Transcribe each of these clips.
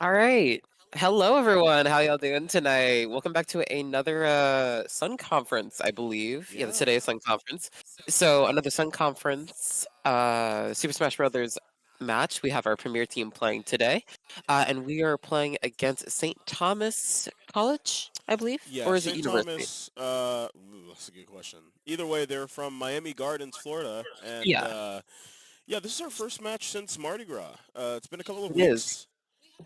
All right. Hello, everyone. How y'all doing tonight? Welcome back to another Sun Conference, I believe. Yeah, Yeah. today's Sun Conference. So another Sun Conference Super Smash Brothers match. We have our premier team playing today, and we are playing against St. Thomas College, I believe, Yeah, or is it St. University? Thomas, that's a good question. Either way, they're from Miami Gardens, Florida, and Yeah, yeah, this is our first match since Mardi Gras. It's been a couple of it is. weeks.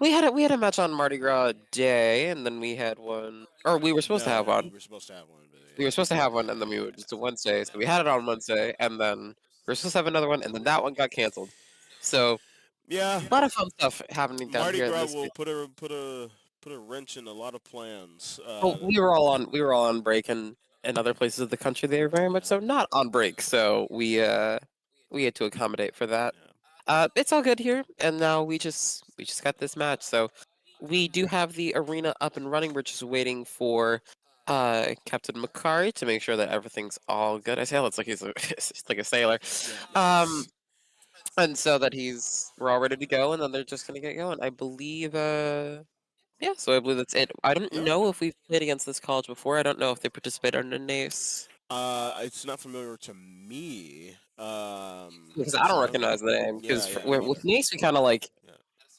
We had a match on Mardi Gras Day, and then we had one, or we were supposed to have No, one. we were supposed to have one, but We were supposed to have one, and then we moved it to Wednesday. So we had it on Wednesday, and then we were supposed to have another one, and then that one got canceled. So yeah, a lot of fun stuff happening down Mardi here in Gras this. will put a wrench in a lot of plans. Oh, we were all on break, and in other places of the country they were very much so not on break. So we had to accommodate for that. Yeah. It's all good here, and now we just got this match. So we do have the arena up and running. We're just waiting for Captain Makari to make sure that everything's all good. I say that it's like he's it's like a sailor. Yeah, Um, and so that we're all ready to go, and then they're just gonna get going. I believe yeah, so I believe that's it. I don't yeah. know if we've played against this college before. I don't know if they participate under NACE. It's not familiar to me. Because I don't recognize the name. Yeah, Because yeah, me with neither. NACE, we kind of like Yeah.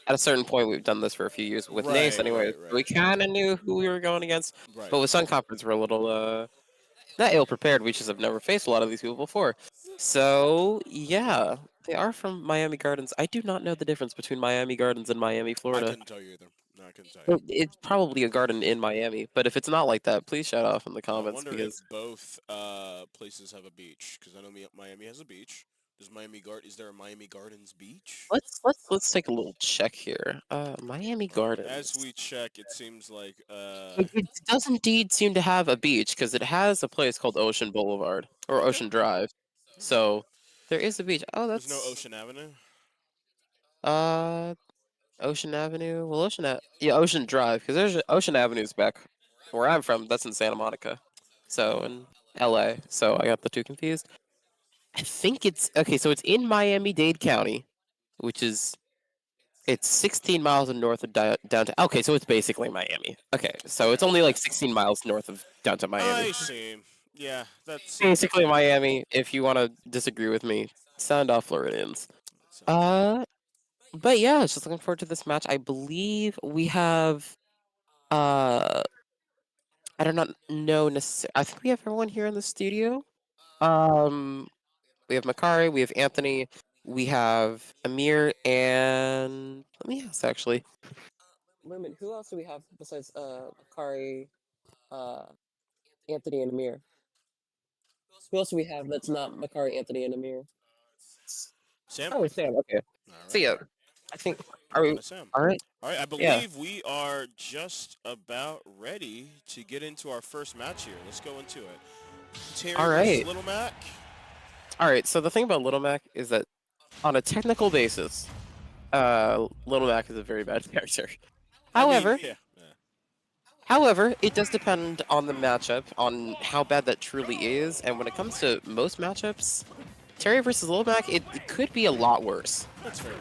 at a certain point we've done this for a few years. With NACE, Right, anyway, right, we right, kind of knew who we were going against. right. But with Sun Conference, we're a little not ill prepared. We just have never faced a lot of these people before. So yeah, they are from Miami Gardens. I do not know the difference between Miami Gardens and Miami, I Florida. couldn't tell you either. No, I couldn't tell you. It's probably a garden in Miami, but if it's not like that, please shout off in the I comments wonder if because both places have a beach because I know Miami has a beach. Does Is there a Miami Gardens beach? let's take a little check here. Miami As Gardens. we check, it seems like It does indeed seem to have a beach because it has a place called Ocean Boulevard or okay. Ocean Drive. So there is a beach. Oh, There's no that's Ocean Avenue. uh Ocean Avenue. Well, yeah, Ocean Drive because there's Ocean Avenue's back where I'm from. That's in Santa Monica. So Oh, in LA. So I got the two confused. I think it's okay. So it's in Miami-Dade County, which is it's 16 miles north of downtown. Okay, so it's basically Miami. Okay, so it's okay, only like okay. 16 miles north of downtown Miami. I see. Yeah, that seems. Basically Miami. If you want to disagree with me, sound off Floridians. That sounds. Uh, but yeah, just looking forward to this match. I believe we have. Uh, I do not know necessarily. I think we have everyone here in the studio. Um, we have Makari, we have Anthony, we have Amir, and let me ask actually. Wait a minute, who else do we have besides Makari, uh, Anthony, and Amir? Who else do we have that's not Makari, Anthony, and Amir? Sam. Oh, Sam. Okay. All So right. yeah, I think are Working we on Sam. all right? All right, I Yeah. believe we are just about ready to get into our first match here. Let's go into it. Terry All versus right. Little Mac. All right. So the thing about Little Mac is that on a technical basis, Little Mac is a very bad character. I mean, However, yeah. Yeah. it does depend on the matchup, on how bad that truly is, and when it comes to most matchups, Terry versus Little Mac, it could be a lot worse. That's fair.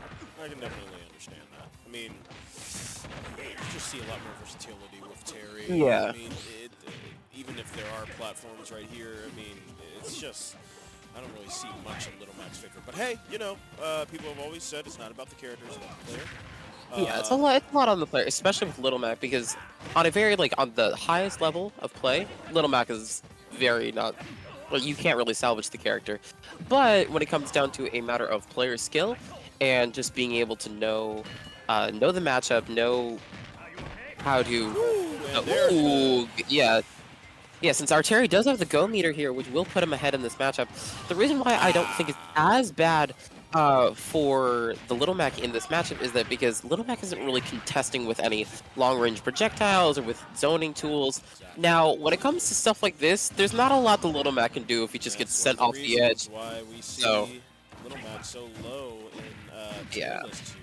I can definitely understand that. I mean, you just see a lot more versatility with Terry. I Yeah. mean, even if there are platforms right here, I mean, it's just I don't really see much in Little Mac's favor. But hey, people have always said it's not about the characters, it's about the player. Yeah, Uh, it's a lot on the player, especially with Little Mac, because on a very like on the highest level of play, Little Mac is very not well, you can't really salvage the character. But when it comes down to a matter of player skill and just being able to know the matchup, know how to and there's the yeah. Yeah, since Arteri does have the go meter here, which will put him ahead in this matchup. The reason why I don't think it's as bad for the Little Mac in this matchup is that because Little Mac isn't really contesting with any long-range projectiles or with zoning tools. exactly. Now, when it comes to stuff like this, there's not a lot the Little Mac can do if he just gets That's one of sent the off the edge. reasons why we So, see Little Mac so low in tier yeah. list here.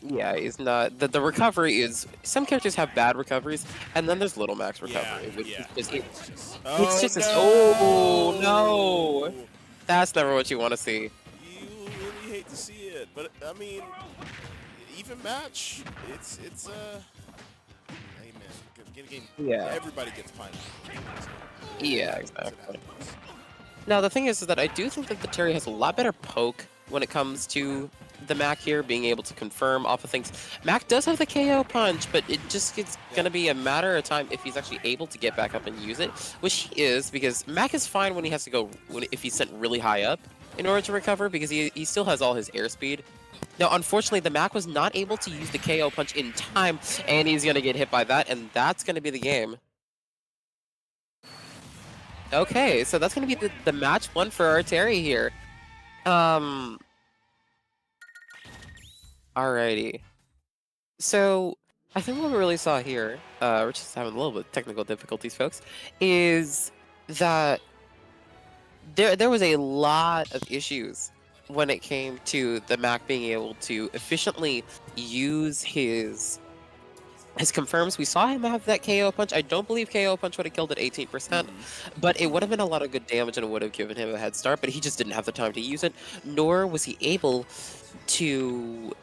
Yeah, he's not. The recovery is. Some characters have bad recoveries, and then there's Little Mac's Yeah, recovery, which yeah. is just. It's just, It's oh just this. Oh, no! That's never what you want to see. You really hate to see it, but I mean, even match. It's hey man, Yeah. everybody gets pineapple. Yeah, That's it exactly. happens. Now, the thing is that I do think that the Terry has a lot better poke when it comes to the Mac here, being able to confirm off of things. Mac does have the KO punch, but it just it's Yeah. going to be a matter of time if he's actually able to get back up and use it, which he is, because Mac is fine when he has to go, if he's sent really high up in order to recover, because he still has all his airspeed. Now, unfortunately, the Mac was not able to use the KO punch in time, and he's going to get hit by that, and that's going to be the game. Okay, so that's going to be the match one for our Terry here. Alrighty. So, I think what we really saw here, we're just having a little bit of technical difficulties, folks, is that there was a lot of issues when it came to the Mac being able to efficiently use his confirms. We saw him have that KO punch. I don't believe KO punch would have killed at 18%, but it would have been a lot of good damage and it would have given him a head start, but he just didn't have the time to use it, nor was he able to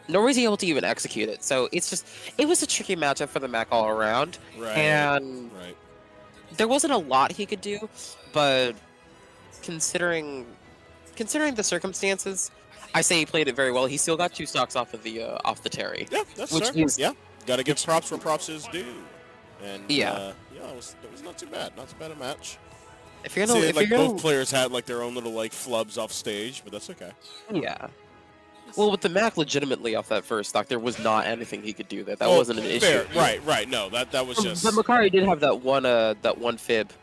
even execute it. So it was a tricky matchup for the Mac all around. Right. And Right. there wasn't a lot he could do, but considering the circumstances, I say he played it very well. He still got 2 stocks off of the Terry. Yeah, that's which fair. is Yeah, got to give props where props is due. And Yeah. it was not too bad. Not too bad a match. If you're gonna, Both players had like their own little like flubs off stage, but that's okay. Yeah. Well, with the Mac legitimately off that first stock, there was not anything he could do there. That wasn't an issue. Right. No, that was just. But Makari did have that one fibbed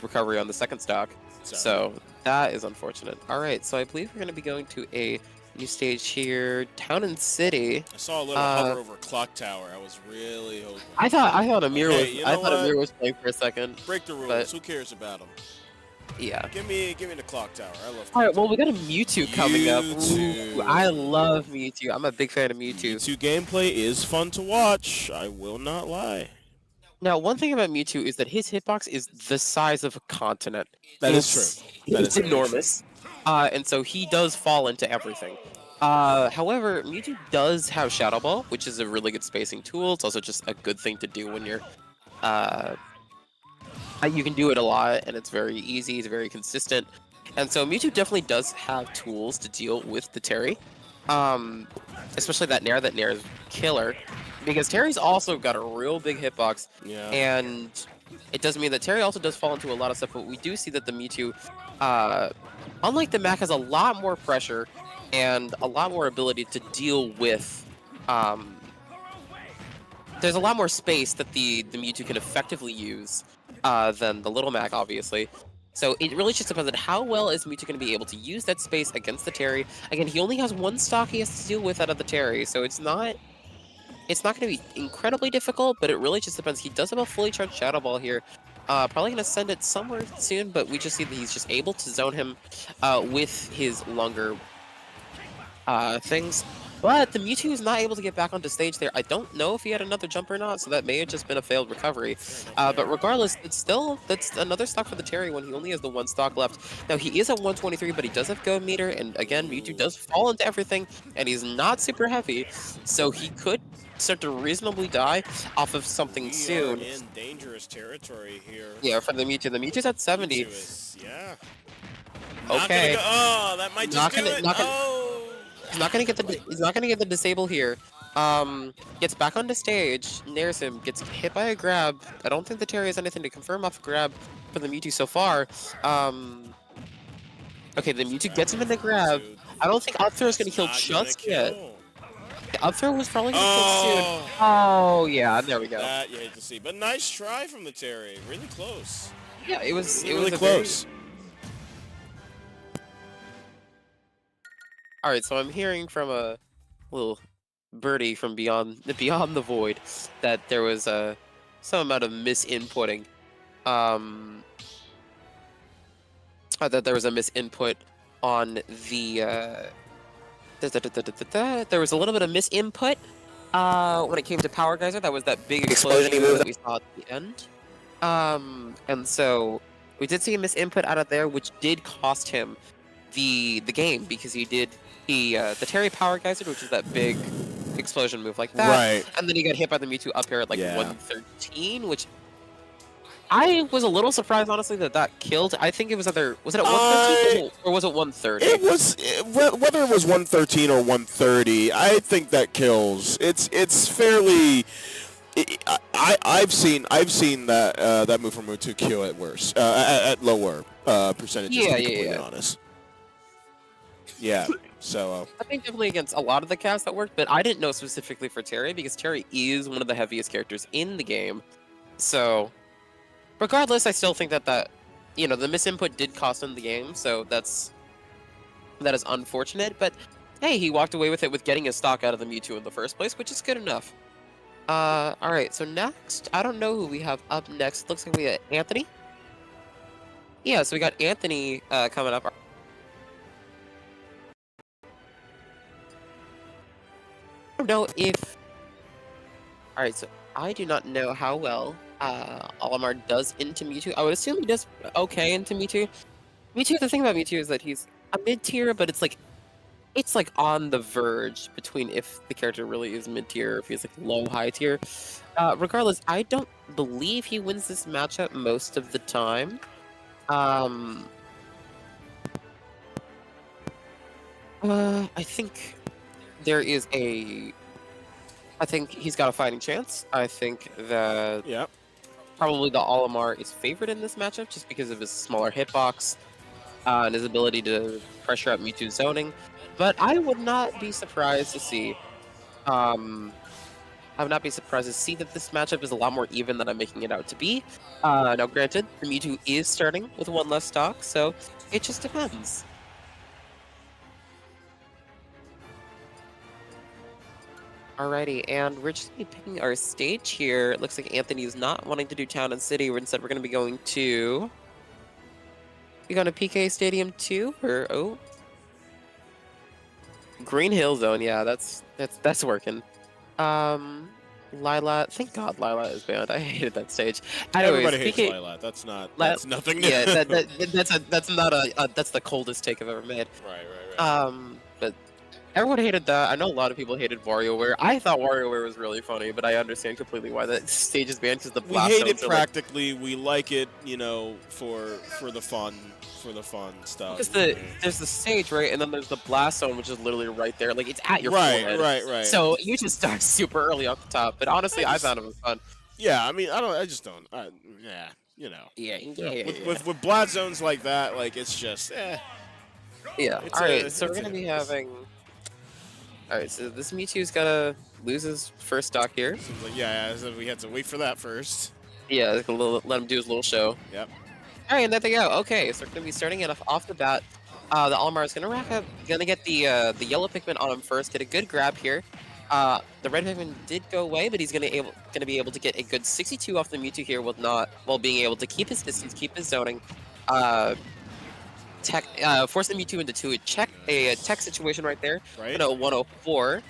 recovery on the second stock. So that is unfortunate. All right, so I believe we're going to be going to a new stage here, Town and City. I saw a little hover over Clock Tower. I was really hoping. I thought Amir Hey, Amir was playing for a second. Break the rules. But Who cares about him? Yeah. Give me the Clock Tower. I love. All right, well, we got a Mewtwo coming up. Ooh, I love Mewtwo. I'm a big fan of Mewtwo. Mewtwo gameplay is fun to watch. I will not lie. Now, one thing about Mewtwo is that his hitbox is the size of a continent. That is true. It's enormous. And so he does fall into everything. However, Mewtwo does have Shadow Ball, which is a really good spacing tool. It's also just a good thing to do when you're... you can do it a lot, and it's very easy, it's very consistent. And so Mewtwo definitely does have tools to deal with the Terry. Especially that Nair is killer. Because Terry's also got a real big hitbox. Yeah. And it does mean that Terry also does fall into a lot of stuff, but we do see that the Mewtwo, unlike the Mac, has a lot more pressure and a lot more ability to deal with... there's a lot more space that the Mewtwo can effectively use than the Little Mac, obviously. So it really just depends on how well is Mewtwo going to be able to use that space against the Terry. Again, he only has 1 stock he has to deal with out of the Terry, so it's not going to be incredibly difficult, but it really just depends. He does have a fully charged Shadow Ball here. Probably going to send it somewhere soon, but we just see that he's just able to zone him with his longer things. But the Mewtwo is not able to get back onto stage there. I don't know if he had another jump or not, so that may have just been a failed recovery. But regardless, that's another stock for the Terry when he only has the 1 stock left. Now, he is at 123, but he does have Go Meter, and again, Mewtwo does fall into everything, and he's not super heavy, so he could start to reasonably die off of something soon. We are in dangerous territory here. Yeah, for the Mewtwo. The Mewtwo's at 70. Yeah. Okay. Oh, that might just do it. He's not gonna get the disable here. Gets back onto stage, nairs him, gets hit by a grab. I don't think the Terry has anything to confirm off a grab for the Mewtwo so far. Okay, the Mewtwo gets him in the grab. I don't think up throw is gonna kill just yet. The up throw was probably gonna kill soon. Oh yeah, there we go. That you hate to see, but nice try from the Terry. Really close. Yeah, it was really close. All right, so I'm hearing from a little birdie from beyond the void that there was some amount of misinputting. That there was a misinput on the. There was a little bit of misinput when it came to Power Geyser. That was that big explosion move that we saw at the end. And so we did see a misinput out of there, which did cost him the game because he did the Terry Power Geyser, which is that big explosion move like that, Right. and then he got hit by the Mewtwo up here at like Yeah. 113, which I was a little surprised, honestly, that that killed. I think it was either was it at 113 or was it 130? It was whether it was 113 or 130. I think that kills. It's fairly. I've seen that that move from Mewtwo kill at worse at lower percentages. Yeah, to be yeah, completely yeah. honest. Yeah. So. I think definitely against a lot of the casts that worked, but I didn't know specifically for Terry because Terry is one of the heaviest characters in the game. So, regardless, I still think that the misinput did cost him the game. So that is unfortunate. But hey, he walked away with it with getting his stock out of the Mewtwo in the first place, which is good enough. All right. So next, I don't know who we have up next. Looks like we got Anthony. Yeah, so we got Anthony coming up. I don't know if. All right, so I do not know how well Olimar does into Mewtwo. I would assume he does okay into Mewtwo. Mewtwo. The thing about Mewtwo is that he's a mid tier, but it's like on the verge between if the character really is mid tier or if he's like low high tier. Regardless, I don't believe he wins this matchup most of the time. I think there is I think he's got a fighting chance. I think that Yep. probably the Olimar is favored in this matchup just because of his smaller hitbox and his ability to pressure out Mewtwo's zoning. But I would not be surprised to see. I would not be surprised to see that this matchup is a lot more even than I'm making it out to be. Now, granted, the Mewtwo is starting with one less stock, so it just depends. Alrighty, and we're just gonna be picking our stage here. It looks like Anthony's not wanting to do Town and City. Instead, we're gonna be going to. You going to PK Stadium 2 or Green Hill Zone? Yeah, that's working. Lila, thank God Lila is banned. I hated that stage. Anyways, Everybody hates PK, Lila. That's nothing new. yeah, that's not that's the coldest take I've ever made. Right. But everyone hated that. I know a lot of people hated WarioWare. I thought WarioWare was really funny, but I understand completely why that stage is banned because the We blast hate it zones are like, practically. We like it, for the fun stuff. because there's the stage, right, and then there's the blast zone, which is literally right there. Like it's at your forehead. Right. So you just start super early off the top. But honestly, I found it was fun. Yeah, I mean, I just don't. Yeah. With blast zones like that, like it's just, Yeah. It's All right. a- So we're it's gonna a- be having. All right. So this Mewtwo's gotta lose his first stock here. Seems like so we had to wait for that first. Yeah. Let him do his little show. Yep. All right, and there they go. Okay, so we're gonna be starting it off the bat. The Olimar is gonna rack up, gonna get the yellow Pikmin on him first. Get a good grab here. The red Pikmin did go away, but he's gonna be able to get a good 62 off the Mewtwo here, while being able to keep his distance, keep his zoning. Force the Mewtwo into a tech situation right there. Right. 104.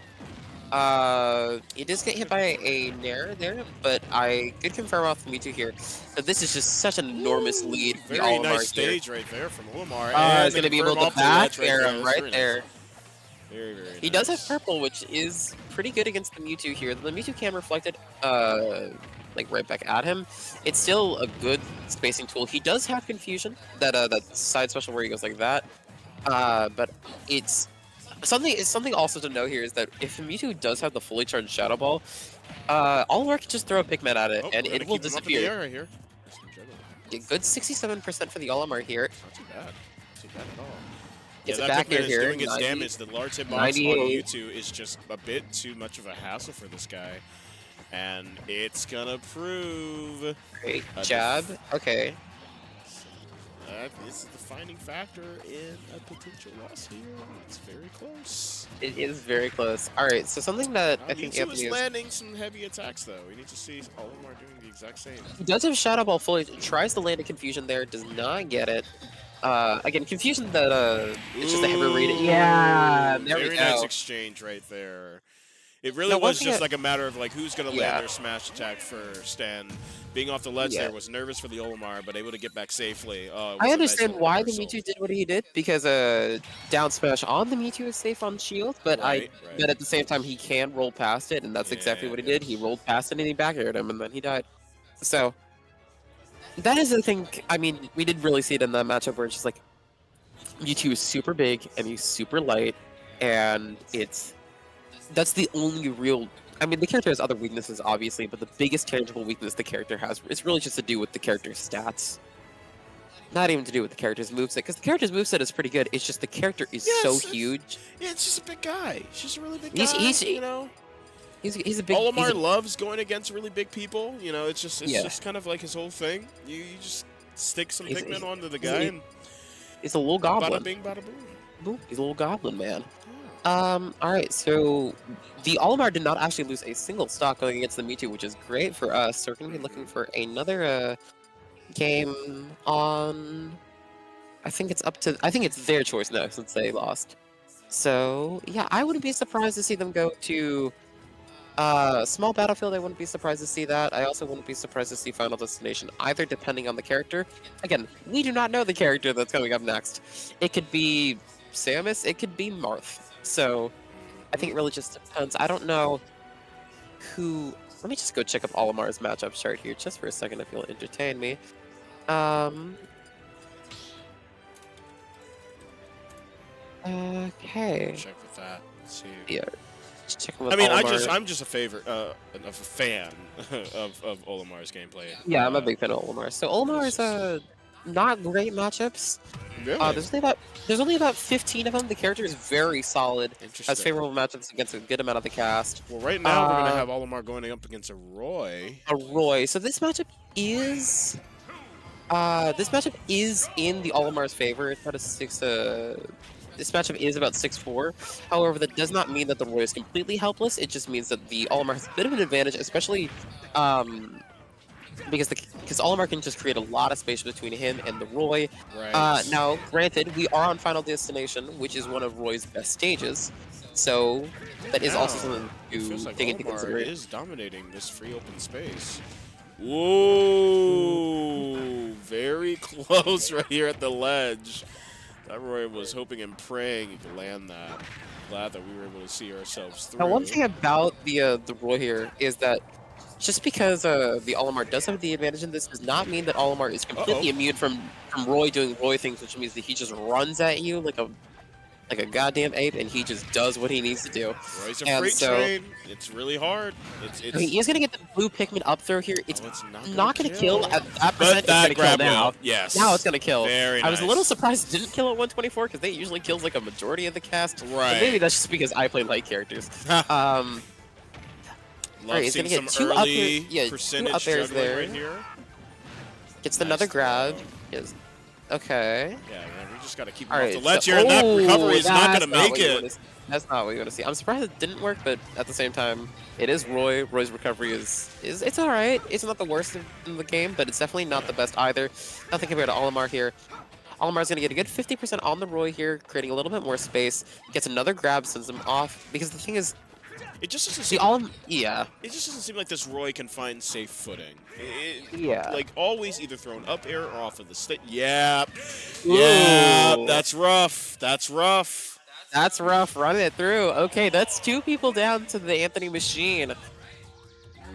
It does get hit by a Nair there, but I could confirm off the Mewtwo here. So this is just such an enormous lead. For Very Olimar nice here. stage right there from Olimar. He's going to be able to back air him right there. Very, very He does have purple, which is pretty good against the Mewtwo here. The Mewtwo can reflect it, like right back at him. It's still a good spacing tool. He does have confusion, that side special where he goes like that. But it's something also to know here is that if the Mewtwo does have the fully charged Shadow Ball, Olimar can just throw a Pikmin at it and it will disappear. Right here. A good 67% for the Olimar here. Not too bad. Not too bad at all. Gets Yeah, it that back Pikmin is here. doing its 90. damage. The large hitbox on 98. Mewtwo is just a bit too much of a hassle for this guy. And it's gonna prove Great jab. Okay. this is the defining factor in a potential loss here. It's very close. It is very close. All right, so something that I think Mewtwo Anthony is is... landing some heavy attacks though. We need to see Olimar doing the exact same. He does have Shadow Ball fully. Tries to land a Confusion there. Does not get it. Again, Confusion that it's just a heavy read. Yeah, there we Very go. nice exchange right there. It really Now, one was thing just like a matter of like who's going to land yeah, their smash attack first. And being off the ledge yeah. there was nervous for the Olimar, but able to get back safely. It I was a nice understand little why the reversal. Mewtwo did what he did because down smash on the Mewtwo is safe on shield, Right, right. but at the same time he can roll past it, and that's exactly Yeah, what he yeah. did. He rolled past it and he back aired him, and then he died. So that is the thing. I mean, we did really see it in that matchup where it's just like Mewtwo is super big and he's super light, and that's the only real. I mean, the character has other weaknesses, obviously, but the biggest tangible weakness the character has is really just to do with the character's stats. Not even to do with the character's moveset, because the character's moveset is pretty good. It's just the character is so Yes, huge. yeah, it's just a big guy. He's just a really big He's guy, he's you know? he's a big. He's Olimar a loves going against really big people. You know, it's yeah. just kind of like his whole thing. You just stick some He's Pikmin onto the he's, guy a, and he's a little bada goblin. bing, bada boom. Boom, he's a little goblin man. Yeah. All right. So the Olimar did not actually lose a single stock going against the Mewtwo, which is great for us. So we're gonna be looking for another game on. I think it's their choice now since they lost. So yeah, I wouldn't be surprised to see them go to small battlefield. I wouldn't be surprised to see that. I also wouldn't be surprised to see Final Destination either, depending on the character. Again, we do not know the character that's coming up next. It could be Samus, it could be Marth. So I think it really just depends. I don't know who. Let me just go check up Olimar's matchup chart here just for a second if you'll entertain me. Okay. Check with that. Let's see. Yeah. Just checking with I mean, Olimar. I'm just a favorite, of a fan of Olimar's gameplay. Yeah, I'm a big fan of Olimar. So Olimar it's is not great matchups. really There's only about 15 of them. The character is very solid. Has interesting. favorable matchups against a good amount of the cast. Well, right now we're gonna Uh, have Olimar going up against a Roy. A Roy. So this matchup is in the Olimar's favor. It's about a six. This matchup is about 6-4. However, that does not mean that the Roy is completely helpless. It just means that the Olimar has a bit of an advantage, especially because Olimar can just create a lot of space between him and the Roy. Right. Now, granted, we are on Final Destination, which is one of Roy's best stages, so that is also something It to feels like take into Olimar consideration. is dominating this free open space. Whoa! Very close right here at the ledge. That Roy was hoping and praying he could land that. Glad that we were able to see ourselves through. Now, one thing about the Roy here is that just because the Olimar does have the advantage in this does not mean that Olimar is completely immune from Roy doing Roy things, which means that he just runs at you like a goddamn ape, and he just does what he needs to do. Roy's a And freight so- train. It's really hard. It's He is going to get the blue Pikmin up throw here. It's it's not going to kill at that But percent. It's that going to kill grab now. will. Yes. Now it's going to kill. Very I was a nice. little surprised it didn't kill at 124 because they usually kills like a majority of the cast. But Right. maybe that's just because I play light characters. Love Alright, he's seeing gonna get some two up early air- yeah, two percentage up airs juggling there. right here. Gets Nice another grab. throw. Yes. Okay. Yeah, man, we just got to keep him All off right. the ledge so- here, and that oh, recovery is not that's going to make what you it. wanna see. That's not what you want to see. I'm surprised it didn't work, but at the same time, it is Roy. Roy's recovery is it's all right. It's not the worst in the game, but it's definitely not the best either. Nothing compared to Olimar here. Olimar's going to get a good 50% on the Roy here, creating a little bit more space. Gets another grab, sends him off. Because the thing is, It just doesn't the seem. yeah. It just doesn't seem like this Roy can find safe footing. Yeah. Like always, either thrown up air or off of the stick. Yeah. Yeah. Ooh. That's rough. That's rough. That's rough. Running it through. Okay, that's 2 people down to the Anthony machine.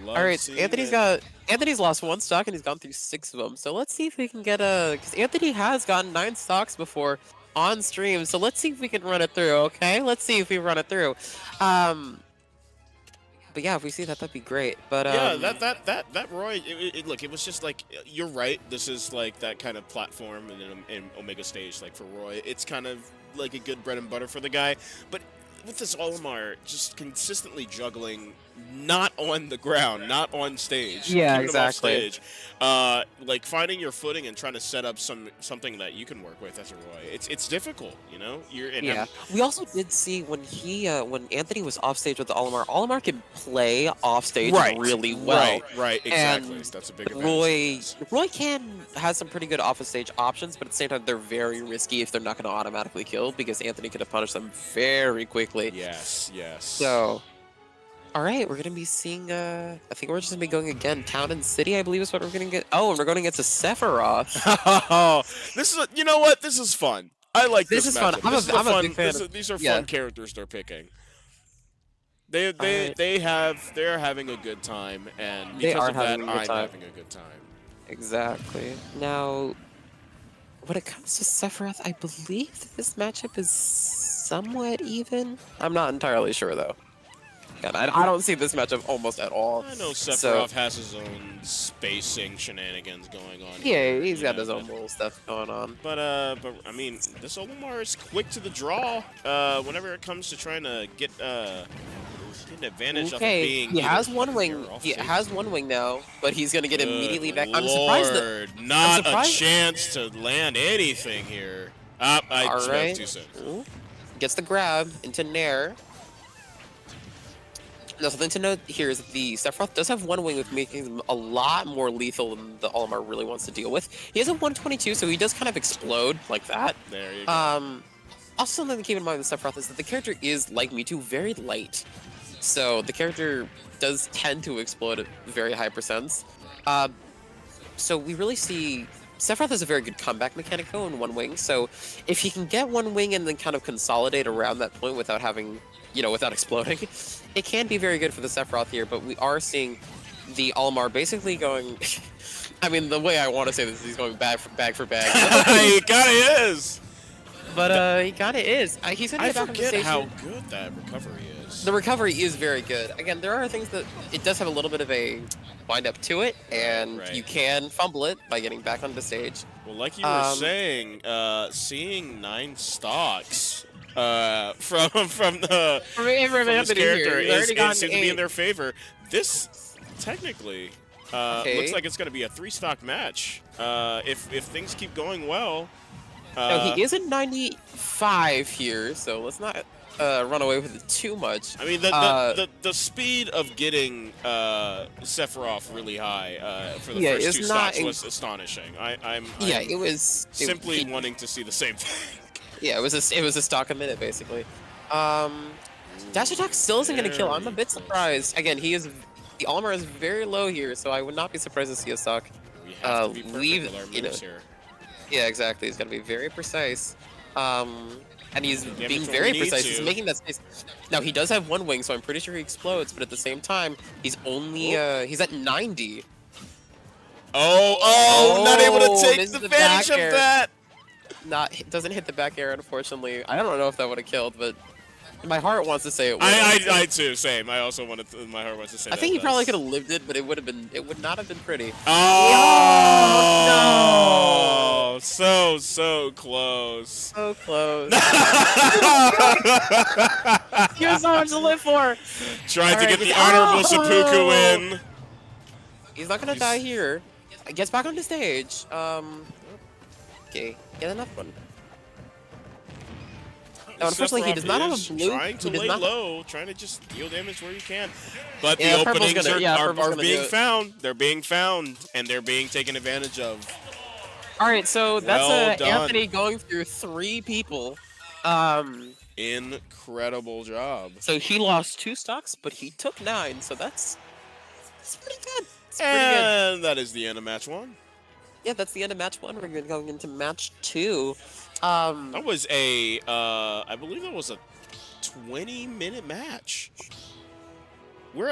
Love All right, seeing Anthony's it. lost 1 stock and he's gone through 6 of them. So let's see if we can get because Anthony has gotten 9 stocks before on stream. So let's see if we can run it through. Okay, let's see if we run it through. But yeah, if we see that, that'd be great. But Yeah, that Roy. Look, it was just like you're right. This is like that kind of platform in Omega stage, like for Roy. It's kind of like a good bread and butter for the guy, but with this Olimar just consistently juggling, not on the ground, not on stage. Yeah, keeping him off exactly. stage. Like finding your footing and trying to set up something that you can work with as a Roy. It's difficult, you know. Yeah, we also did see when when Anthony was off stage with the Olimar, Olimar can play off stage really well. Right, exactly. And That's a big Roy advantage. has some pretty good off stage options, but at the same time they're very risky if they're not going to automatically kill because Anthony could have punished them very quickly. Yes. So All right, we're gonna be seeing. I think we're just gonna be going again. Town and City, I believe, is what we're gonna get. Oh, and we're going against a Sephiroth. Oh, this is you know what? This is fun. I like This this is fun. matchup. This is a I'm a big fun. fan of. These are Yeah. fun characters they're picking. All right. They're having a good time, and They because are of that, having a good I'm time. having a good time. Exactly. Now, when it comes to Sephiroth, I believe that this matchup is somewhat even. I'm not entirely sure though. God, I don't see this matchup almost at all. I know So Sephiroth has his own spacing shenanigans going on yeah, here, he's you got know, his own little stuff going on. but I mean, this Olimar is quick to the draw. Whenever it comes to trying to get an advantage off of Okay, being he either has one here wing. or off He stage. has one wing now, but he's gonna get immediately back. I'm surprised that. Lord, not a surprised- chance to land anything here. I All spoke right. too soon. Ooh. Gets the grab into Nair. Now, something to note here is that the Sephiroth does have one wing, with making him a lot more lethal than the Olimar really wants to deal with. He has a 122, so he does kind of explode like that. There you go. Also, something to keep in mind with Sephiroth is that the character is, like Mewtwo, very light. So the character does tend to explode at very high percents. So we really see Sephiroth has a very good comeback mechanic though in one wing. So if he can get one wing and then kind of consolidate around that point without having, without exploding, it can be very good for the Sephiroth here. But we are seeing the Olimar basically going. I mean, the way I want to say this is he's going bag for bag. He kinda is. But he kind of is. He's gonna I get back on the forget stage. how good that recovery is. The recovery is very good. Again, there are things that it does have a little bit of a wind up to it, and Right. you can fumble it by getting back on the stage. Well, like you were saying, seeing 9 stocks from this character it seems to be in their favor. This technically looks like it's going to be a 3-stock match. If things keep going well. No, he is at 95 here, so let's not run away with it too much. I mean, the speed of getting Sephiroth really high for the first 2 stocks was astonishing. I'm it was simply wanting to see the same thing. Yeah, it was a stock a minute basically. Dash attack still isn't going to kill. I'm a bit surprised. Again, the Olimar is very low here, so I would not be surprised to see a stock. We have to be perfect with our moves here. Yeah, exactly. He's got to be very precise. And he's being when very we need precise. to. He's making that space. Now, he does have one wing, so I'm pretty sure he explodes, but at the same time, he's only, he's at 90. Not able to take misses the advantage back of air. that. Doesn't hit the back air, unfortunately. I don't know if that would have killed, but my heart wants to say it would. I too, same. I also wanted my heart wants to say I that. think he probably could have lived it, but it would not have been pretty. Oh, no! So close. So close. You have so much to live for. Tried to get the honorable seppuku in. He's not gonna die here. Gets back on the stage. Okay, get another one. No, unfortunately, he does not have a blue. Trying to lay low, trying to just deal damage where you can. But Yeah, the purple's openings gonna- yeah, are purple's gonna being do it. found. They're being found, and they're being taken advantage of. All right, so that's Well done. Anthony going through 3 people. Incredible job. So he lost 2 stocks, but he took 9. So that's pretty good. It's pretty good. And that is the end of match 1. Yeah, that's the end of match 1. We're going into match 2. That was I believe that was a 20-minute match. We've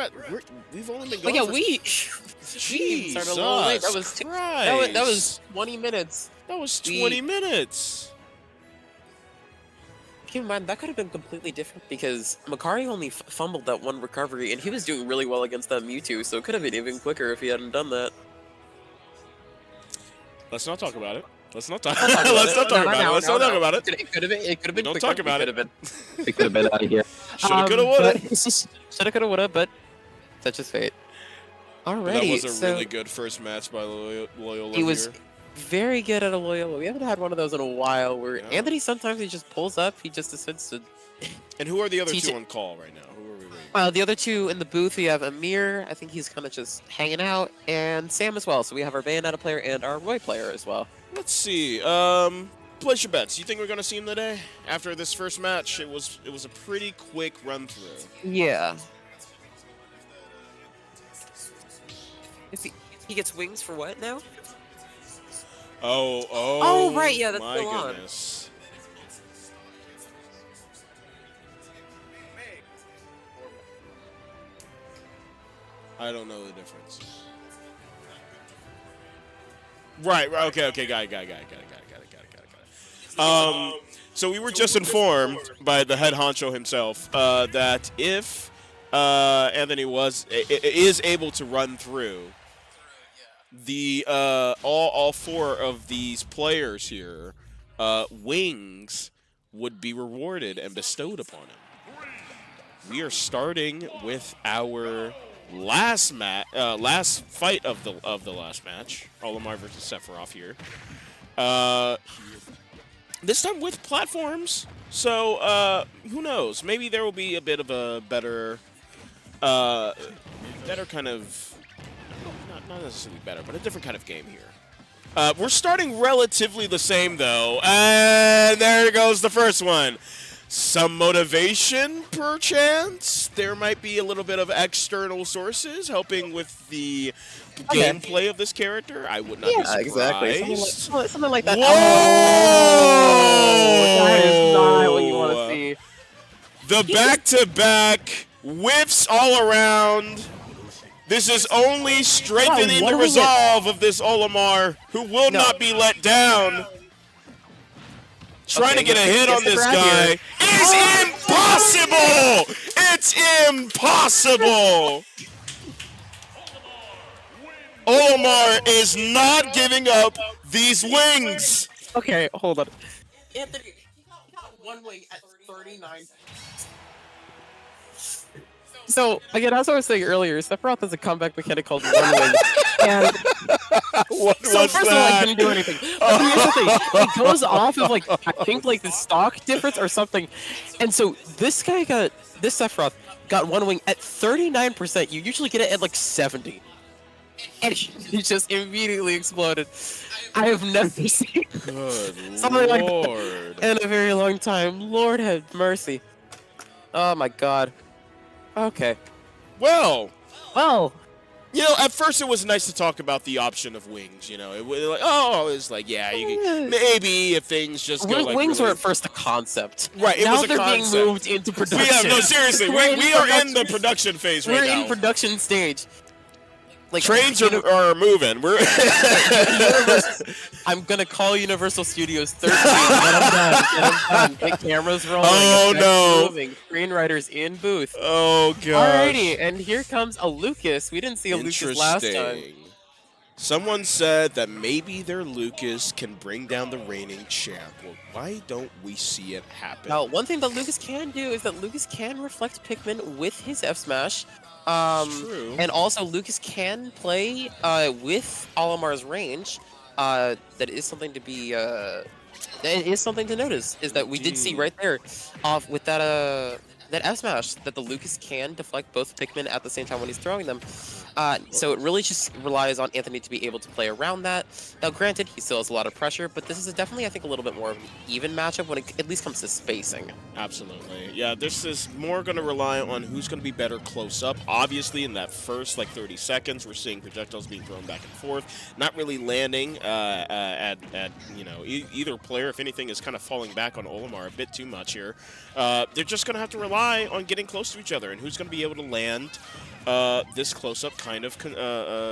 only been But going. yeah, for, we started a little late. That was that was 20 minutes. That was 20 minutes. Keep in mind, that could have been completely different because Makari only fumbled that one recovery, and he was doing really well against that Mewtwo, so it could have been even quicker if he hadn't done that. Let's not talk about it. Let's not talk about it. Let's not talk about it. It could have been. Don't quicker. talk about it. It could have been out of here. Shoulda, coulda, woulda. Shoulda, coulda, woulda, but such is fate. Alrighty, That was a so really good first match by Loyola. he was very good at a Loyola. We haven't had one of those in a while where Anthony sometimes he just pulls up, he just decides to. And who are the other Teach 2 it. on call right now? Who are we waiting? The other 2 in the booth, we have Amir. I think he's kind of just hanging out, and Sam as well. So we have our Bayonetta player and our Roy player as well. Let's see. Place your bets. You think we're gonna see him today? After this first match, it was a pretty quick run through. Yeah. Is he gets wings for what now? Oh, Oh, right, oh yeah, that's my still on. goodness. I don't know the difference. Right, okay, got it. So we were just informed by the head honcho himself that if Anthony is able to run through the all four of these players here, wings would be rewarded and bestowed upon him. We are starting with our last fight of the last match, Olimar versus Sephiroth here. This time with platforms, so who knows? Maybe there will be a bit of a better kind of not necessarily better, but a different kind of game here. We're starting relatively the same though, and there goes the first one. Some motivation, perchance. There might be a little bit of external sources helping with the gameplay of this character. I would not be surprised. Exactly. Something like that. Whoa! Oh, that is not what you want to see. The back-to-back whiffs all around. This is only strengthening the resolve of this Olimar, who will not be let down. Trying to get a hit on this guy is impossible! It's impossible! Olimar is not giving up these wings! Okay, hold on. Anthony, he got one wing at 39. So, again, as I was saying earlier, Sephiroth has a comeback mechanic called One Wing. And so, first of all, I couldn't do anything. But here's the thing. It goes off of, like, I think, like, the stock difference or something. And so, this Sephiroth got One Wing at 39%. You usually get it at, like, 70. And he just immediately exploded. I have never seen something like that in a very long time. Lord have mercy. Oh, my God. Okay. Well, you know, at first it was nice to talk about the option of wings. You know, it was like, it's like, yeah, you can, maybe if things just go like wings really... were at first a concept. Right, it now was a they're concept. being moved into production. Yeah, no, seriously, we are in the production phase right now. We're in production stage. Like trains are moving. We're I'm gonna call Universal Studios 13. Get them done. Get cameras rolling. Oh no! Moving. Screenwriters in booth. Oh gosh. Alrighty, and here comes a Lucas. We didn't see a Lucas last time. Someone said that maybe their Lucas can bring down the reigning champ. Well, why don't we see it happen? Now, one thing that Lucas can do is that Lucas can reflect Pikmin with his F Smash. True. And also, Lucas can play with Olimar's range. That is something to be. That is something to notice. Is that we did see right there, off with that F Smash, that the Lucas can deflect both Pikmin at the same time when he's throwing them. So it really just relies on Anthony to be able to play around that. Now, granted, he still has a lot of pressure, but this is definitely, I think, a little bit more of an even matchup when it at least comes to spacing. Absolutely. Yeah, this is more going to rely on who's going to be better close up. Obviously, in that first, 30 seconds, we're seeing projectiles being thrown back and forth, not really landing at either player. If anything, is kind of falling back on Olimar a bit too much here. They're just going to have to rely on getting close to each other and who's going to be able to land this close-up kind of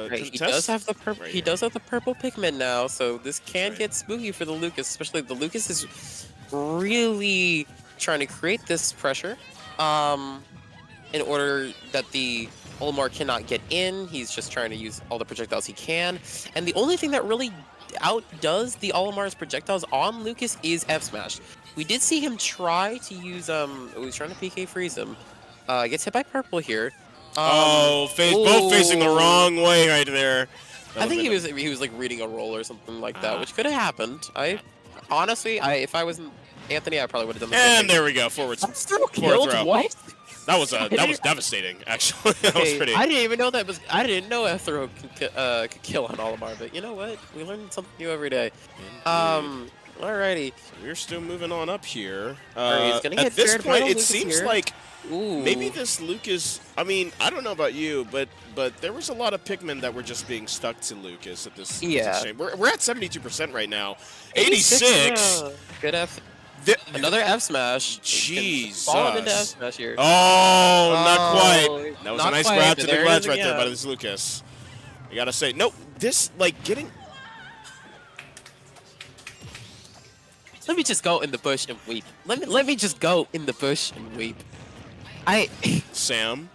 right, he does have the purple. He does have the purple Pikmin now, so this can get spooky for the Lucas. Especially the Lucas is really trying to create this pressure, in order that the Olimar cannot get in. He's just trying to use all the projectiles he can, and the only thing that really outdoes the Olimar's projectiles on Lucas is F Smash. We did see him try to use he was trying to PK freeze him. Gets hit by purple here. Both facing the wrong way right there. I think he was like reading a roll or something like that, which could have happened. Honestly, if I wasn't Anthony, I probably would have done the same thing. There we go. Forward throw. What? That was devastating. Actually, that was pretty. I didn't even know that was. I didn't know F throw could kill on Olimar, but you know what? We learn something new every day. Alrighty. We're still moving on up here. Alright, he's gonna At get this fair point, battle it Lucas seems here. like maybe Ooh. this Lucas. I mean, I don't know about you, but there was a lot of Pikmin that were just being stuck to Lucas at this Yeah. position. We're at 72% right now. 86. 86. Yeah. Good F. The, Another F smash. Jesus. Falling into F smash here. Oh, not quite. Oh, That was a not nice quite, grab but to the there it ledge is right there by again. this Lucas. I gotta say, no, this, like, getting... Let me just go in the bush and weep. Let me just go in the bush and weep. Sam.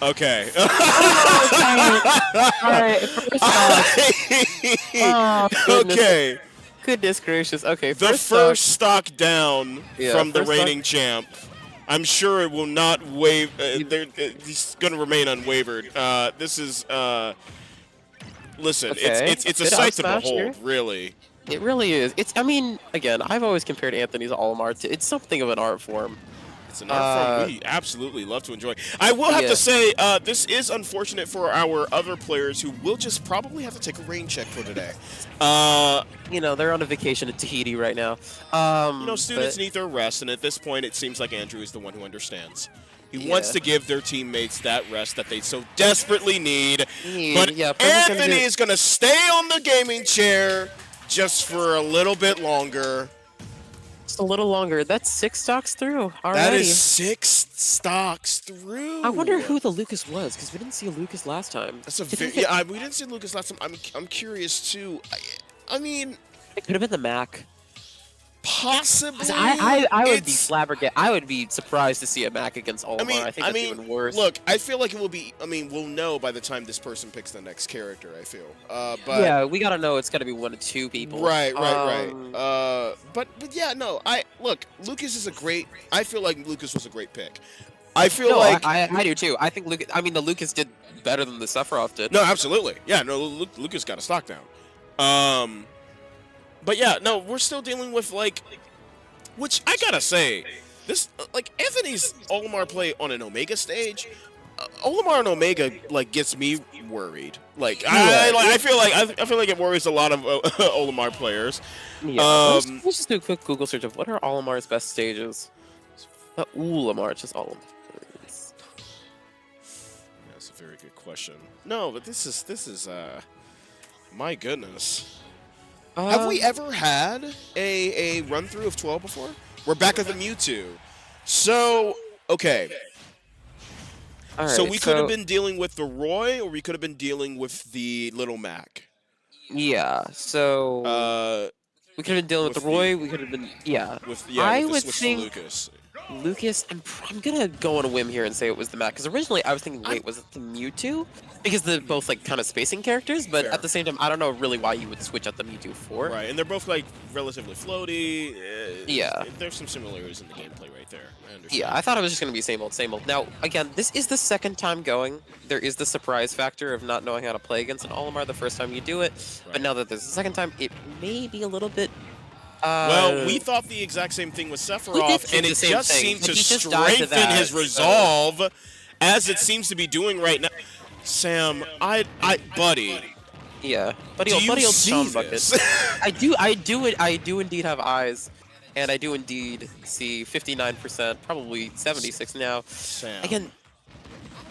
Okay. Alright, first off. Oh, goodness. Okay. Goodness gracious. Okay, The first stock down from the first reigning champ. I'm sure it will not wave. He's going to remain unwavered. This is. Listen, Okay. it's a Good sight to up smash behold, here. really. It really is. I mean, again, I've always compared Anthony's Olimar to. It's something of an art form. It's an art form we absolutely love to enjoy. I will have to say, this is unfortunate for our other players who will just probably have to take a rain check for today. You know, they're on a vacation in Tahiti right now. Students need their rest, and at this point, it seems like Andrew is the one who understands. He wants to give their teammates that rest that they so desperately need. But Anthony is going to stay on the gaming chair just for a little bit longer. Just a little longer. That's 6 stocks through already. That is 6 stocks through. I wonder who the Lucas was, because we didn't see a Lucas last time. That's a we didn't see Lucas last time. I'm curious too. I mean, it could have been the Mac. Possibly. I would be flabbergasted. I would be surprised to see a Mac against Olimar. I think that's even worse. Look, I feel like it will be. I mean, we'll know by the time this person picks the next character. I feel. But yeah, we gotta know it's gotta be 1 of 2 people. Right. But yeah, no. Look. Lucas is a great. I feel like Lucas was a great pick. I feel like I do too. I think Lucas. I mean, the Lucas did better than the Sephiroth did. No, absolutely. Yeah, no. Lucas got a stock down. But yeah, no, we're still dealing with, like, which I gotta say, this, like, Anthony's Olimar play on an Omega stage, Olimar and Omega, like, gets me worried. Like, I feel like it worries a lot of Olimar players. Yeah, let's just do a quick Google search of what are Olimar's best stages. Not Olimar, it's just Olimar. That's a very good question. No, but this is my goodness. Have we ever had a run-through of 12 before? We're back at the Mewtwo. So, okay. Right, so we could have been dealing with the Roy, or we could have been dealing with the Little Mac. Yeah, so... we could have been dealing with the Roy, we could have been... I would think Lucas, I'm gonna go on a whim here and say it was the Mac, because originally I was thinking, wait, was it the Mewtwo? Because they're both, like, kind of spacing characters, but at the same time, I don't know really why you would switch out the Mewtwo for. Right, and they're both, like, relatively floaty. Yeah. There's some similarities in the gameplay right there. I understand. Yeah, I thought it was just gonna be same old, same old. Now, again, this is the second time going. There is the surprise factor of not knowing how to play against an Olimar the first time you do it, but now that there's a second time, it may be a little bit... well, we thought the exact same thing with Sephiroth, and it just seemed to strengthen his resolve, as it seems to be doing right now. Sam, buddy. Yeah, buddy old Sean Bucket. I do indeed have eyes, and I do indeed see 59%, probably 76 now. Sam. Again,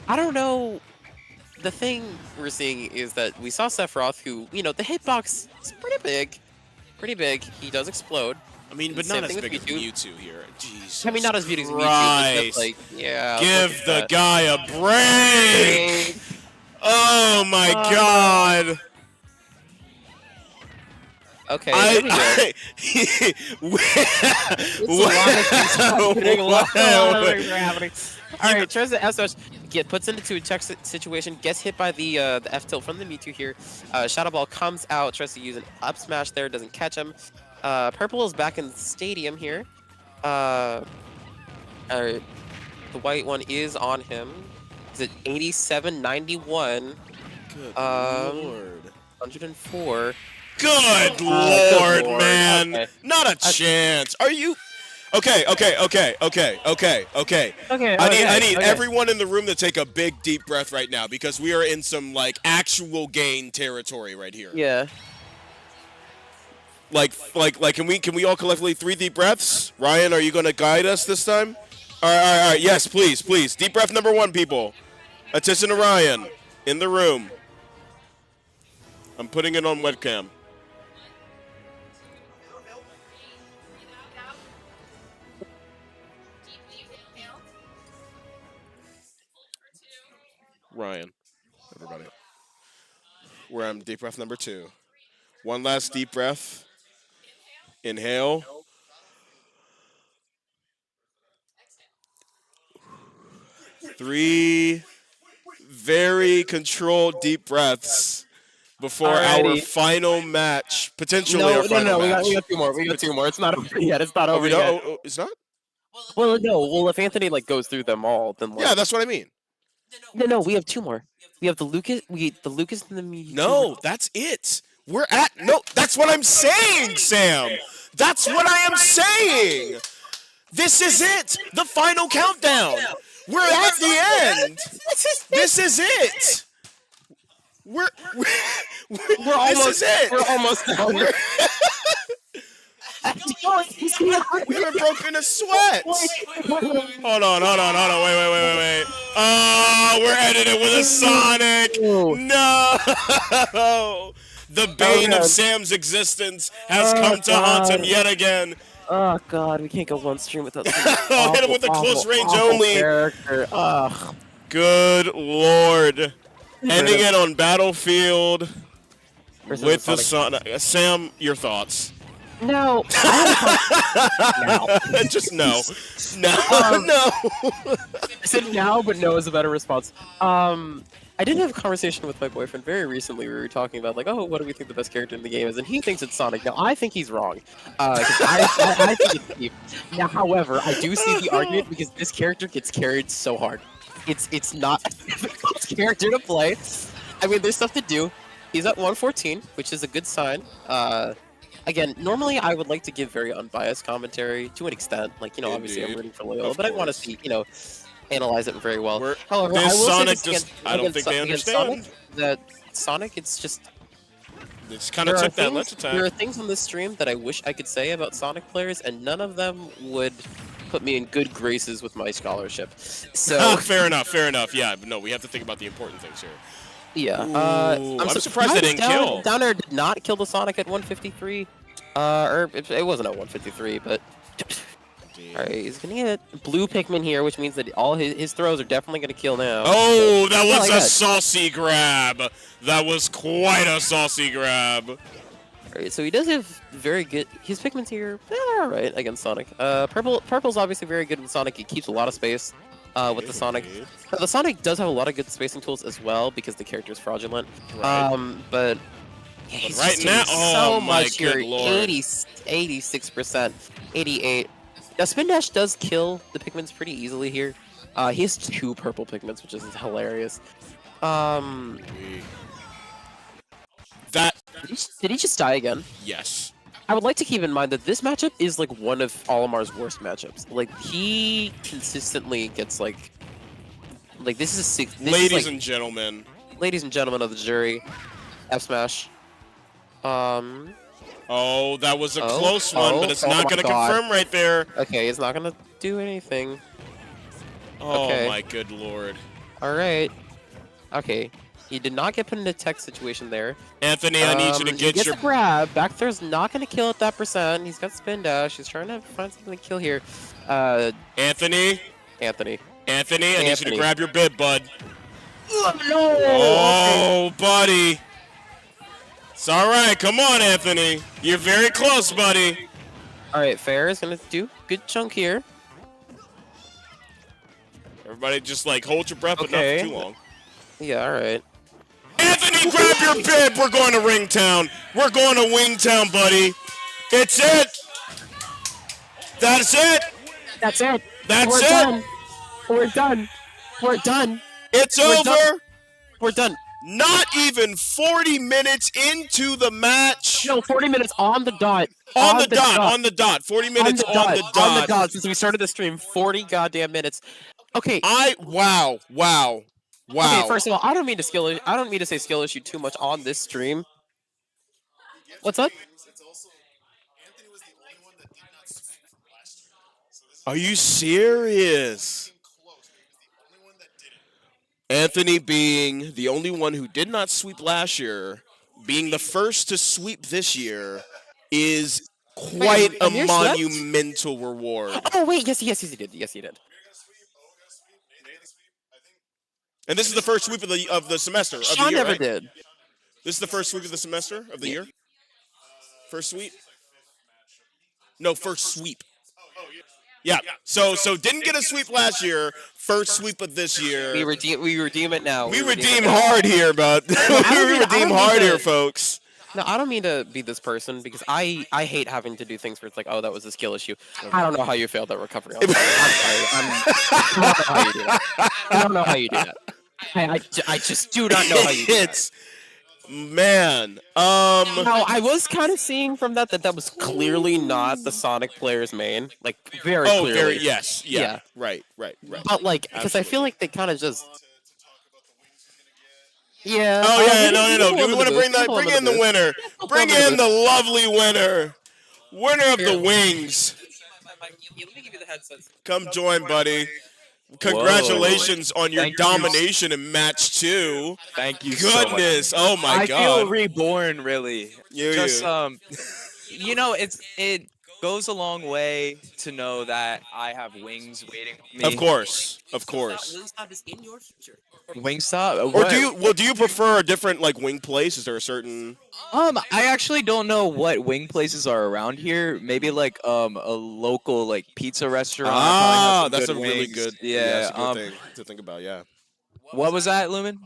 I don't know. The thing we're seeing is that we saw Sephiroth, who, you know, the hitbox is pretty big. Pretty big. He does explode. I mean, but not as big as Mewtwo here. Jesus. I mean, not as big as Mewtwo. But like, yeah. Give the guy a break! Oh my God! Okay, here we go. A lot of things are happening. All right, tries to S-Dash, puts into a check situation, gets hit by the F-tilt from the Mewtwo here. Shadow Ball comes out, tries to use an up smash there, doesn't catch him. Purple is back in the stadium here. All right, the white one is on him. Is it 87, 91? Good Lord. 104. Good Lord, man. Okay. Not a chance. Are you... Okay, okay, okay, okay, okay, okay. Okay, I okay, need okay. everyone in the room to take a big deep breath right now because we are in some like actual gain territory right here. Yeah. Like can we all collectively 3 deep breaths? Ryan, are you gonna guide us this time? All right, all right, all right. Yes, please, please. Deep breath number 1, people. Attention to Ryan in the room. I'm putting it on webcam. Ryan, everybody. We're on deep breath number 2. One last deep breath. Inhale. 3 very controlled deep breaths before our Alrighty. final match, potentially No, our no, no, final no. We match. got 2 more. We got 2 more. It's not over yet. It's not Oh, over we don't. yet. It's not. Well, no. Well, if Anthony like goes through them all, then Yeah, like that's what I mean. no. We have 2 more. We have the Lucas. The Lucas and the Mewtwo. No, that's it. We're at no. That's what I'm saying, Sam. That's what I am saying. This is it. The final countdown. We're at the end. This is it. We're, We're this almost. is it. We're almost done. We haven't broken a sweat. Hold on, hold on, hold on. Wait. Oh, we're ending it with a Sonic. No. The bane of Sam's existence has come to haunt him yet again. Oh god, we can't go one stream without some Oh, hit him with a close range only. character. Ugh. Good lord. Ending it on Battlefield with the Sonic. Sam, your thoughts? No, I have a Just no. No. No. I said now, but no is a better response. I did have a conversation with my boyfriend very recently. We were talking about like, oh, what do we think the best character in the game is, and he thinks it's Sonic. Now I think he's wrong. 'Cause I think it's Steve. Now, however, I do see the argument because this character gets carried so hard. It's not a difficult character to play. I mean, there's stuff to do. He's at 114, which is a good sign. Again, normally I would like to give very unbiased commentary to an extent. Like, obviously I'm rooting for Loyal, but I want to see, analyze it very well. However, I will Sonic say this I don't think they understand. Sonic, that Sonic, it's just It's kind of took that lunch there attack. are things on this stream that I wish I could say about Sonic players, and none of them would put me in good graces with my scholarship. So Fair enough. Yeah, but no, we have to think about the important things here. yeah, I'm surprised they didn't kill. Downer did not kill the Sonic at 153. Or it wasn't at 153, but alright, he's gonna get blue Pikmin here, which means that all his throws are definitely gonna kill now. Oh, that was a saucy grab. That was quite a saucy grab. Alright, so he does have very good. His Pikmin's here, alright against Sonic. Purple's obviously very good with Sonic. He keeps a lot of space with the Sonic. Now, the Sonic does have a lot of good spacing tools as well because the character is fraudulent. Right. But he's right just now, so my much here. good lord. 86%, 88. Now Spin Dash does kill the Pikmins pretty easily here. He has 2 purple Pikmins, which is hilarious. That Did he just die again? yes. I would like to keep in mind that this matchup is like one of Olimar's worst matchups. Like he consistently gets like this is six. This Ladies is, and gentlemen. ladies and gentlemen of the jury, F smash. Oh, that was a close one, but it's not going to confirm right there. Okay, it's not gonna do anything. Oh Okay. my good lord. All right. Okay. He did not get put in a tech situation there. Anthony, I need you to He get gets your a grab. Back throw's not going to kill at that percent. He's got spin dash. He's trying to find something to kill here. Anthony. Anthony. I need you to grab your bib, bud. Oh, no! Oh, buddy. It's all right. Come on, Anthony. You're very close, buddy. All right, Fair is going to do good chunk here. Everybody just like hold your breath, but not Okay. for too long. Yeah, all right. Anthony, grab your bib. We're going to Ringtown. We're going to Wingtown, buddy. It's it. That's it. That's it. That's We're it. done. We're done. We're done. It's We're over. We're done. Not even 40 minutes into the match. No, 40 minutes on the dot. On the On the dot, dot. on the dot. 40 On minutes the on dot. the On the dot. dot. Since we started the stream, 40 goddamn minutes. Okay. Wow. Okay. Wow. First of all, I don't mean to say skill issue too much on this stream. What's up? Are you serious? Anthony being the only one who did not sweep last year, being the first to sweep this year, is Wait, quite a Amir swept? monumental reward. Oh wait, yes, he did. Yes, he did. And this is the first sweep of the semester of the Sean year, never right? did. This is the first sweep of the semester of the Yeah. year. First sweep? No, first sweep. Yeah. So didn't get a sweep last year. First sweep of this year. We redeem it now. We redeem hard here, but we redeem hard here, folks. No, I don't mean to be this person because I hate having to do things where it's like, oh, that was a skill issue. I don't know how you failed that recovery. I'm sorry. I don't know how you do that. I don't know how you do that. I just do not know how you do that. It's man. Now, I was kind of seeing from that was clearly not the Sonic player's main. Like, very clearly. Very yes. Yeah. Yeah. Right. But, like, because I feel like they kind of just... Yeah. Oh yeah, no. people Do we under want to the bring booth, that? people Bring under in the booth. winner. Bring under the in the lovely winner. Winner of the wings. Let me give you the headsets. Come join, buddy. Congratulations on your domination in match 2. Thank you so much. Goodness. Oh my I god. feel reborn, really. Just you. you know, it goes a long way to know that I have wings waiting on me. Of course. Wingstop is in your future. Wingstop. Or do you prefer a different like wing place? Is there a certain I actually don't know what wing places are around here. Maybe like a local like pizza restaurant. probably has some that's a good really wings. good Yeah. that's a good thing to think about, yeah. What was that, Lumen?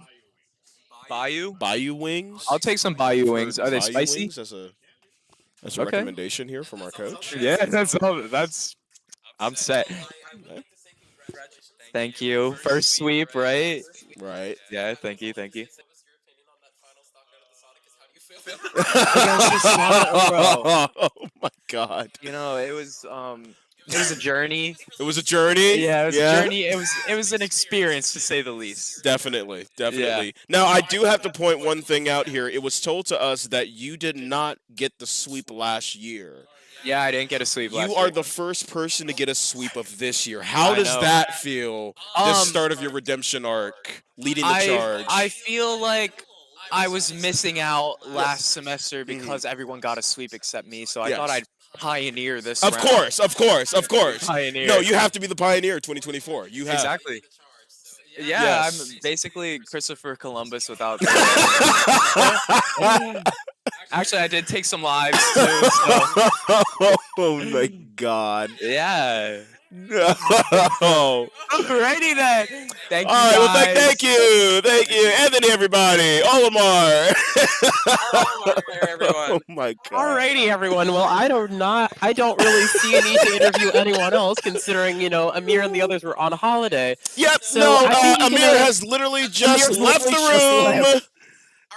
Bayou. Bayou wings? I'll take some Bayou wings. Are they Bayou spicy? Wings as a Okay. recommendation here from our coach. Yeah, that's all. I'm set. Thank you. First sweep, right? Right. Yeah, thank you. Oh my god. You know, it was a journey. It was a journey? Yeah, it was a journey. It was an experience to say the least. Definitely. Now, I do have to point one thing out here. It was told to us that you did not get the sweep last year. Yeah, I didn't get a sweep last You year. are the first person to get a sweep of this year. How I does know. that feel? The start of your redemption arc, leading the charge. I feel like I was missing out last semester because everyone got a sweep except me, so I thought I'd pioneer this Of round. course. Pioneer. No, you have to be the pioneer 2024. You have. Exactly. Yeah, Yes. I'm basically Christopher Columbus without. Actually, I did take some lives too. So Oh my god. yeah. No. Alrighty then. Thank you. All right, well, guys. thank you, Anthony, everybody, Olimar. everyone. Oh my god. Alrighty, everyone. Well, I don't really see a need to interview anyone else, considering Amir and the others were on holiday. Yep. So no, I think we can, Amir has literally just Amir's left the literally just room. left.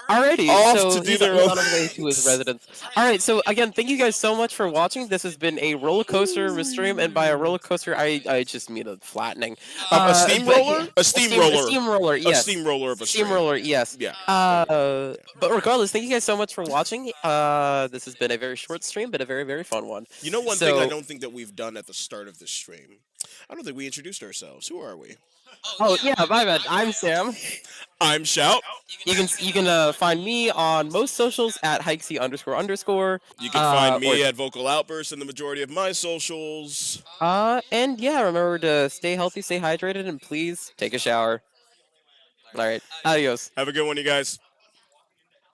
Alrighty, Off so to do he's their on own his way to his residence. Alright, so again, thank you guys so much for watching. This has been a roller coaster stream, and by a roller coaster, I just mean a flattening. A steamroller? A steamroller. A steamroller, yes. A steamroller of a stream. Steamroller, yes. Yeah. But regardless, thank you guys so much for watching. This has been a very short stream, but a very, very fun one. You know one thing I don't think that we've done at the start of this stream? I don't think we introduced ourselves. Who are we? Oh yeah, my bad. I'm Sam. I'm Shout. You can find me on most socials at Hikesy __. You can find me at Vocal Outburst in the majority of my socials. And yeah, remember to stay healthy, stay hydrated, and please take a shower. All right, adios. Have a good one, you guys.